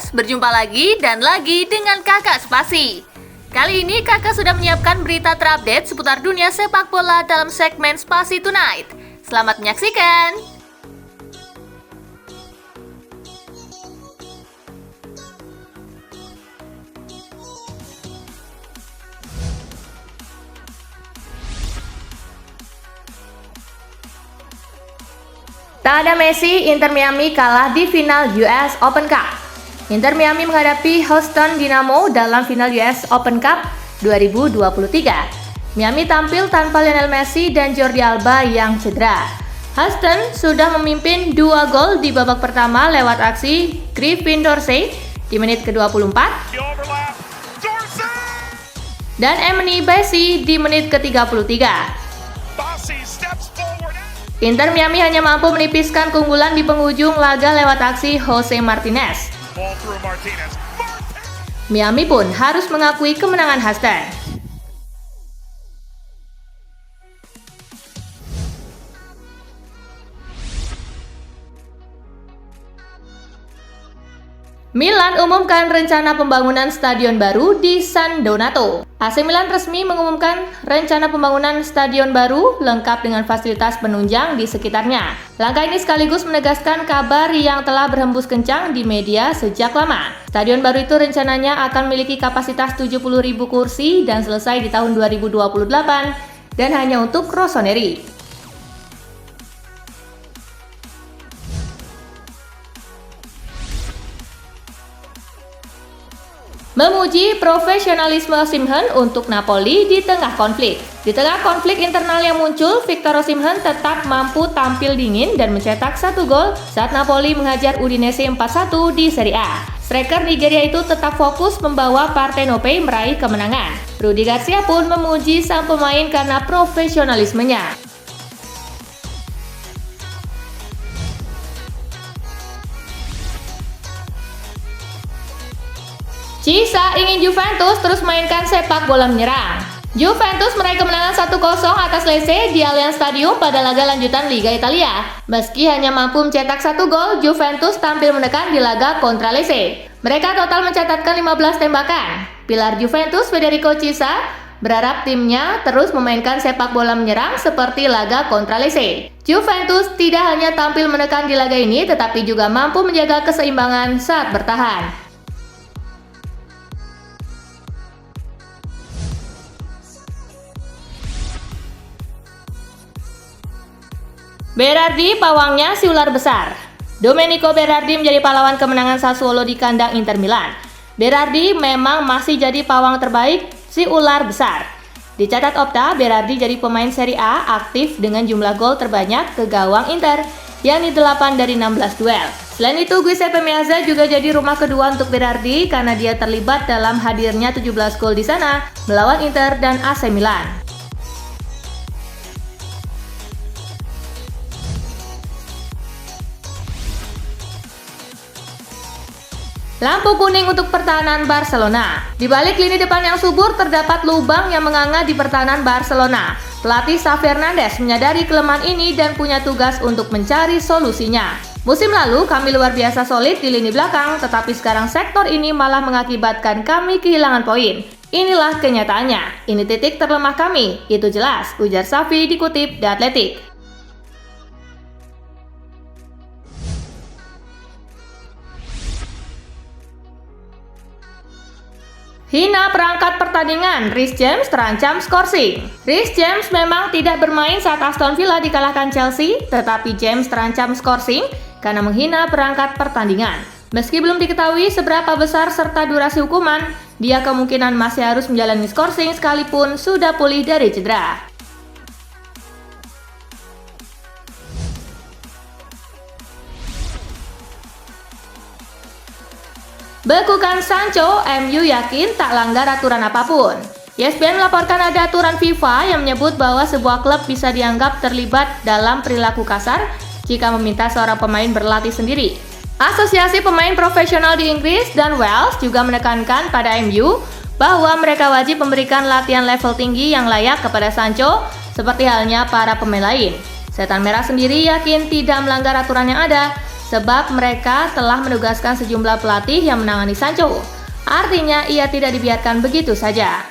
Gamers, berjumpa lagi dan lagi dengan Kakak Spasi. Kali ini Kakak sudah menyiapkan berita terupdate seputar dunia sepak bola dalam segmen Spasi Tonight. Selamat menyaksikan! Tak ada Messi, Inter Miami kalah di final US Open Cup. Inter Miami menghadapi Houston Dynamo dalam final US Open Cup 2023. Miami tampil tanpa Lionel Messi dan Jordi Alba yang cedera. Houston sudah memimpin 2 gol di babak pertama lewat aksi Griffin Dorsey di menit ke-24 dan Emily Bassey di menit ke-33. Inter Miami hanya mampu menipiskan keunggulan di penghujung laga lewat aksi Jose Martinez. Miami pun harus mengakui kemenangan Houston. Milan umumkan rencana pembangunan stadion baru di San Donato. AC Milan resmi mengumumkan rencana pembangunan stadion baru lengkap dengan fasilitas penunjang di sekitarnya. Langkah ini sekaligus menegaskan kabar yang telah berhembus kencang di media sejak lama. Stadion baru itu rencananya akan memiliki kapasitas 70.000 kursi dan selesai di tahun 2028 dan hanya untuk Rossoneri. Memuji profesionalisme Osimhen untuk Napoli di tengah konflik. Di tengah konflik internal yang muncul, Victor Osimhen tetap mampu tampil dingin dan mencetak 1 gol saat Napoli menghajar Udinese 4-1 di Serie A. Striker Nigeria itu tetap fokus membawa Partenope meraih kemenangan. Rudi Garcia pun memuji sang pemain karena profesionalismenya. Cisa ingin Juventus terus mainkan sepak bola menyerang. Juventus meraih kemenangan 1-0 atas Lecce di Allianz Stadium pada laga lanjutan Liga Italia. Meski hanya mampu mencetak 1 gol, Juventus tampil menekan di laga kontra Lecce. Mereka total mencatatkan 15 tembakan. Pilar Juventus, Federico Chiesa, berharap timnya terus memainkan sepak bola menyerang seperti laga kontra Lecce. Juventus tidak hanya tampil menekan di laga ini, tetapi juga mampu menjaga keseimbangan saat bertahan. Berardi pawangnya si ular besar. Domenico Berardi menjadi pahlawan kemenangan Sassuolo di kandang Inter Milan. Berardi memang masih jadi pawang terbaik si ular besar. Dicatat Opta, Berardi jadi pemain Serie A aktif dengan jumlah gol terbanyak ke gawang Inter, yakni 8 dari 16 duel. Selain itu, Giuseppe Meazza juga jadi rumah kedua untuk Berardi karena dia terlibat dalam hadirnya 17 gol di sana melawan Inter dan AC Milan. Lampu kuning untuk pertahanan Barcelona. Di balik lini depan yang subur terdapat lubang yang menganga di pertahanan Barcelona. Pelatih Xavi Hernandez menyadari kelemahan ini dan punya tugas untuk mencari solusinya. Musim lalu kami luar biasa solid di lini belakang, tetapi sekarang sektor ini malah mengakibatkan kami kehilangan poin. Inilah kenyataannya. Ini titik terlemah kami, itu jelas, ujar Xavi dikutip The Athletic. Hina perangkat pertandingan, Reece James terancam skorsing. Reece James memang tidak bermain saat Aston Villa dikalahkan Chelsea, tetapi James terancam skorsing karena menghina perangkat pertandingan. Meski belum diketahui seberapa besar serta durasi hukuman, dia kemungkinan masih harus menjalani skorsing sekalipun sudah pulih dari cedera. Bekukan Sancho, MU yakin tak langgar aturan apapun. ESPN melaporkan ada aturan FIFA yang menyebut bahwa sebuah klub bisa dianggap terlibat dalam perilaku kasar jika meminta seorang pemain berlatih sendiri. Asosiasi pemain profesional di Inggris dan Wales juga menekankan pada MU bahwa mereka wajib memberikan latihan level tinggi yang layak kepada Sancho seperti halnya para pemain lain. Setan Merah sendiri yakin tidak melanggar aturan yang ada. sebab mereka telah menugaskan sejumlah pelatih yang menangani Sancho. Artinya ia tidak dibiarkan begitu saja.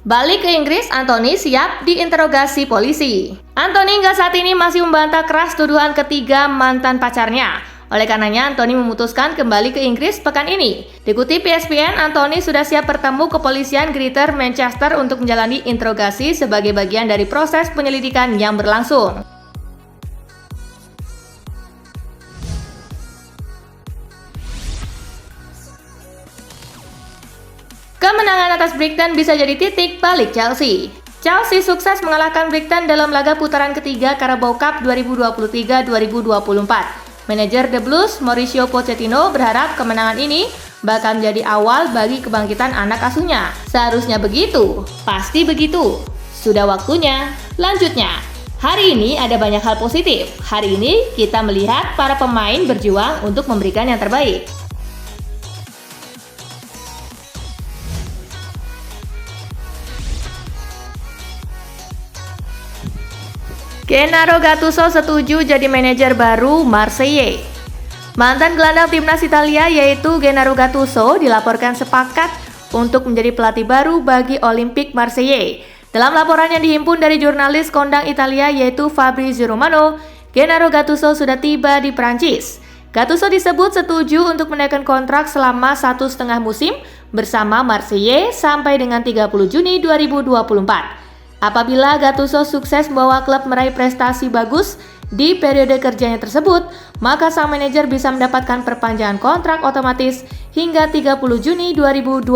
Balik ke Inggris, Anthony siap diinterogasi polisi. Anthony hingga saat ini masih membantah keras tuduhan ketiga mantan pacarnya. Oleh karenanya, Anthony memutuskan kembali ke Inggris pekan ini. Dikutip ESPN, Anthony sudah siap bertemu kepolisian Greater Manchester untuk menjalani interogasi sebagai bagian dari proses penyelidikan yang berlangsung. Kemenangan atas Brighton bisa jadi titik balik Chelsea. Chelsea sukses mengalahkan Brighton dalam laga putaran ketiga Carabao Cup 2023-2024. Manajer The Blues, Mauricio Pochettino, berharap kemenangan ini bakal menjadi awal bagi kebangkitan anak asuhnya. Seharusnya begitu, pasti begitu. Sudah waktunya. Lanjutnya, hari ini ada banyak hal positif. Hari ini kita melihat para pemain berjuang untuk memberikan yang terbaik. Gennaro Gattuso setuju jadi manajer baru Marseille. Mantan gelandang timnas Italia yaitu Gennaro Gattuso dilaporkan sepakat untuk menjadi pelatih baru bagi Olympique Marseille. Dalam laporan yang dihimpun dari jurnalis kondang Italia yaitu Fabrizio Romano, Gennaro Gattuso sudah tiba di Prancis. Gattuso disebut setuju untuk menaikkan kontrak selama 1,5 musim bersama Marseille sampai dengan 30 Juni 2024. Apabila Gattuso sukses membawa klub meraih prestasi bagus di periode kerjanya tersebut, maka sang manajer bisa mendapatkan perpanjangan kontrak otomatis hingga 30 Juni 2025.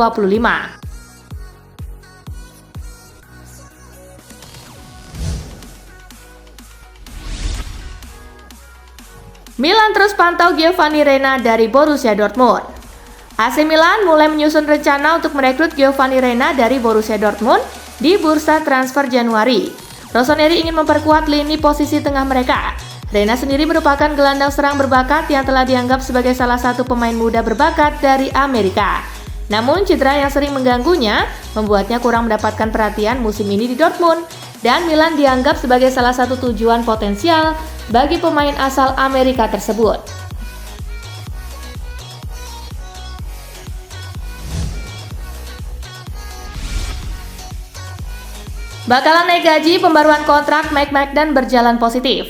Milan terus pantau Giovanni Reina dari Borussia Dortmund. AC Milan mulai menyusun rencana untuk merekrut Giovanni Reina dari Borussia Dortmund di bursa transfer Januari. Rossoneri ingin memperkuat lini posisi tengah mereka. Reina sendiri merupakan gelandang serang berbakat yang telah dianggap sebagai salah satu pemain muda berbakat dari Amerika. Namun cedera yang sering mengganggunya membuatnya kurang mendapatkan perhatian musim ini di Dortmund, dan Milan dianggap sebagai salah satu tujuan potensial bagi pemain asal Amerika tersebut. Bakalan naik gaji, pembaruan kontrak Mike Maignan berjalan positif.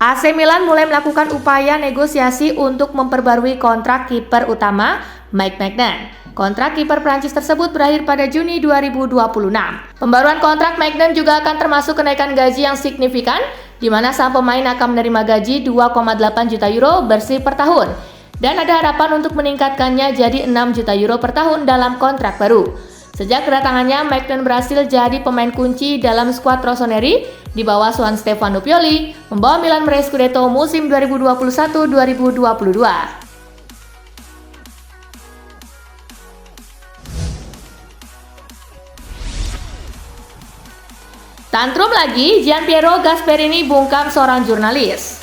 AC Milan mulai melakukan upaya negosiasi untuk memperbarui kontrak kiper utama Mike Maignan. Kontrak kiper Prancis tersebut berakhir pada Juni 2026. Pembaruan kontrak Maignan juga akan termasuk kenaikan gaji yang signifikan, di mana sang pemain akan menerima gaji 2,8 juta euro bersih per tahun. Dan ada harapan untuk meningkatkannya jadi 6 juta euro per tahun dalam kontrak baru. Sejak kedatangannya, Maignan berhasil jadi pemain kunci dalam skuad Rossoneri di bawah Juan Stefano Pioli, membawa Milan meraih Scudetto musim 2021-2022. Tantrum lagi, Gianpiero Gasperini bungkam seorang jurnalis.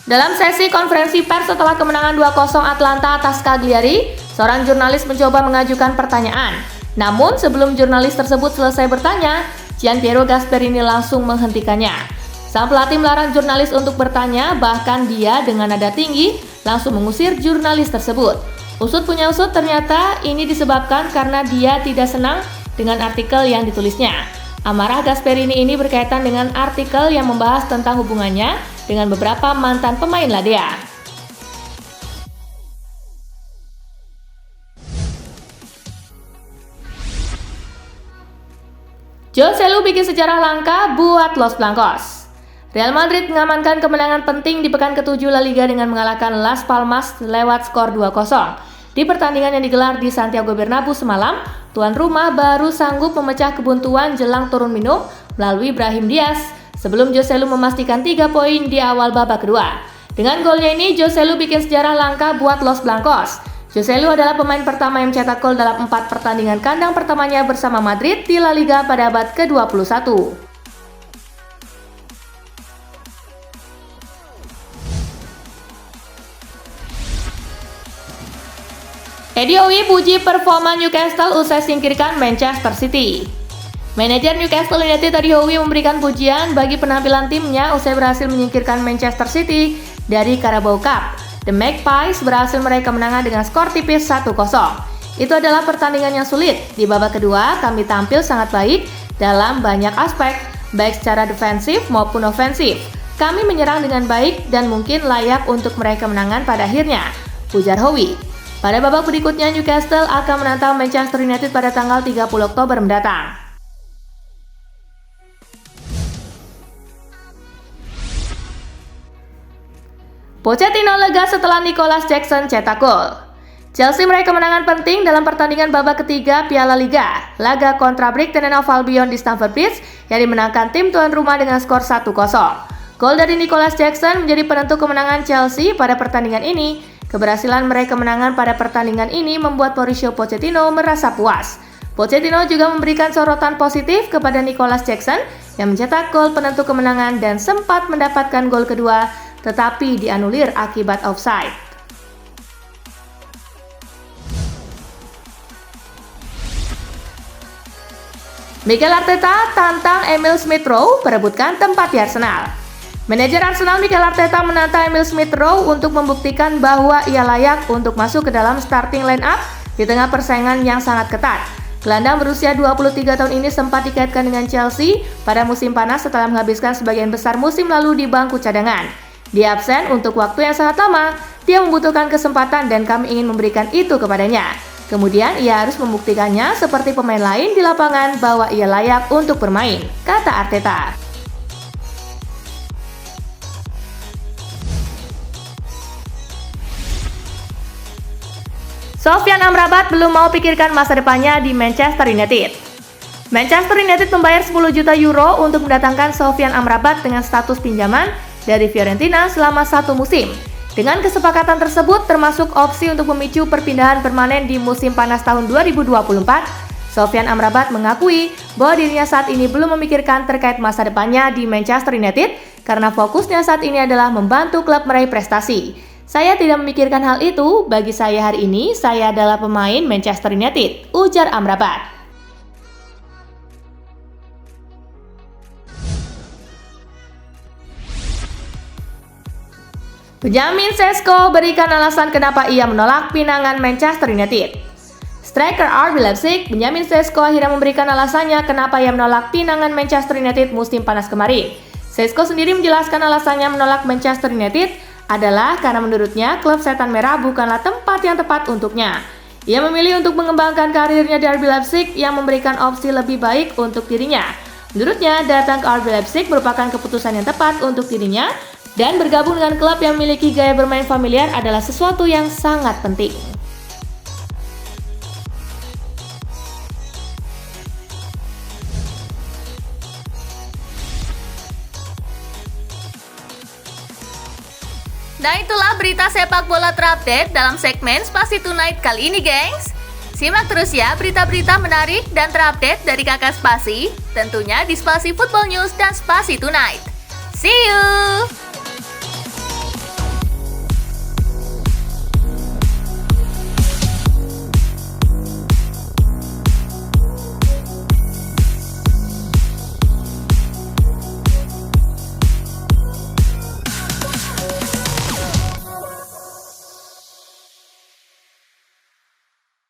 Dalam sesi konferensi pers setelah kemenangan 2-0 Atlanta atas Cagliari, seorang jurnalis mencoba mengajukan pertanyaan. Namun sebelum jurnalis tersebut selesai bertanya, Gianpiero Gasperini langsung menghentikannya. Sang pelatih melarang jurnalis untuk bertanya, bahkan dia dengan nada tinggi langsung mengusir jurnalis tersebut. Usut punya usut, ternyata ini disebabkan karena dia tidak senang dengan artikel yang ditulisnya. Amarah Gasperini ini berkaitan dengan artikel yang membahas tentang hubungannya dengan beberapa mantan pemain Ladea. Jose Lu bikin sejarah langka buat Los Blancos. Real Madrid mengamankan kemenangan penting di pekan ke-7 La Liga dengan mengalahkan Las Palmas lewat skor 2-0. Di pertandingan yang digelar di Santiago Bernabeu semalam, tuan rumah baru sanggup memecah kebuntuan jelang turun minum melalui Brahim Diaz sebelum Jose Lu memastikan 3 poin di awal babak kedua. Dengan golnya ini, Jose Lu bikin sejarah langka buat Los Blancos. Jose Lu adalah pemain pertama yang mencetak gol dalam 4 pertandingan kandang pertamanya bersama Madrid di La Liga pada abad ke-21. Eddie Howe puji performa Newcastle usai singkirkan Manchester City. Manajer Newcastle United Eddie Howe memberikan pujian bagi penampilan timnya usai berhasil menyingkirkan Manchester City dari Carabao Cup. The Magpies berhasil meraih kemenangan dengan skor tipis 1-0. Itu adalah pertandingan yang sulit. Di babak kedua, kami tampil sangat baik dalam banyak aspek, baik secara defensif maupun ofensif. Kami menyerang dengan baik dan mungkin layak untuk meraih kemenangan pada akhirnya, ujar Howe. Pada babak berikutnya, Newcastle akan menantang Manchester United pada tanggal 30 Oktober mendatang. Pochettino lega setelah Nicolas Jackson cetak gol. Chelsea meraih kemenangan penting dalam pertandingan babak ketiga Piala Liga, laga kontra Brighton and Hove Albion di Stamford Bridge yang dimenangkan tim tuan rumah dengan skor 1-0. Gol dari Nicolas Jackson menjadi penentu kemenangan Chelsea pada pertandingan ini. Keberhasilan meraih kemenangan pada pertandingan ini membuat Mauricio Pochettino merasa puas. Pochettino juga memberikan sorotan positif kepada Nicolas Jackson yang mencetak gol penentu kemenangan dan sempat mendapatkan gol kedua, tetapi dianulir akibat offside. Mikel Arteta tantang Emil Smith Rowe perebutkan tempat di Arsenal. Manajer Arsenal Mikel Arteta menantang Emil Smith Rowe untuk membuktikan bahwa ia layak untuk masuk ke dalam starting line-up di tengah persaingan yang sangat ketat. Gelandang berusia 23 tahun ini sempat dikaitkan dengan Chelsea pada musim panas setelah menghabiskan sebagian besar musim lalu di bangku cadangan. Dia absen untuk waktu yang sangat lama, dia membutuhkan kesempatan dan kami ingin memberikan itu kepadanya. Kemudian ia harus membuktikannya seperti pemain lain di lapangan bahwa ia layak untuk bermain, kata Arteta. Sofyan Amrabat belum mau pikirkan masa depannya di Manchester United. Manchester United membayar 10 juta euro untuk mendatangkan Sofyan Amrabat dengan status pinjaman dari Fiorentina selama 1 musim. Dengan kesepakatan tersebut termasuk opsi untuk memicu perpindahan permanen di musim panas tahun 2024, Sofyan Amrabat mengakui bahwa dirinya saat ini belum memikirkan terkait masa depannya di Manchester United karena fokusnya saat ini adalah membantu klub meraih prestasi. Saya tidak memikirkan hal itu, bagi saya hari ini saya adalah pemain Manchester United, ujar Amrabat. Benjamin Sesko berikan alasan kenapa ia menolak pinangan Manchester United. Striker RB Leipzig, Benjamin Sesko akhirnya memberikan alasannya kenapa ia menolak pinangan Manchester United musim panas kemarin. Sesko sendiri menjelaskan alasannya menolak Manchester United adalah karena menurutnya klub setan merah bukanlah tempat yang tepat untuknya. Ia memilih untuk mengembangkan karirnya di RB Leipzig yang memberikan opsi lebih baik untuk dirinya. Menurutnya, datang ke RB Leipzig merupakan keputusan yang tepat untuk dirinya dan bergabung dengan klub yang memiliki gaya bermain familiar adalah sesuatu yang sangat penting. Nah itulah berita sepak bola terupdate dalam segmen Spasi Tonight kali ini, gengs. Simak terus ya berita-berita menarik dan terupdate dari Kakak Spasi, tentunya di Spasi Football News dan Spasi Tonight. See you!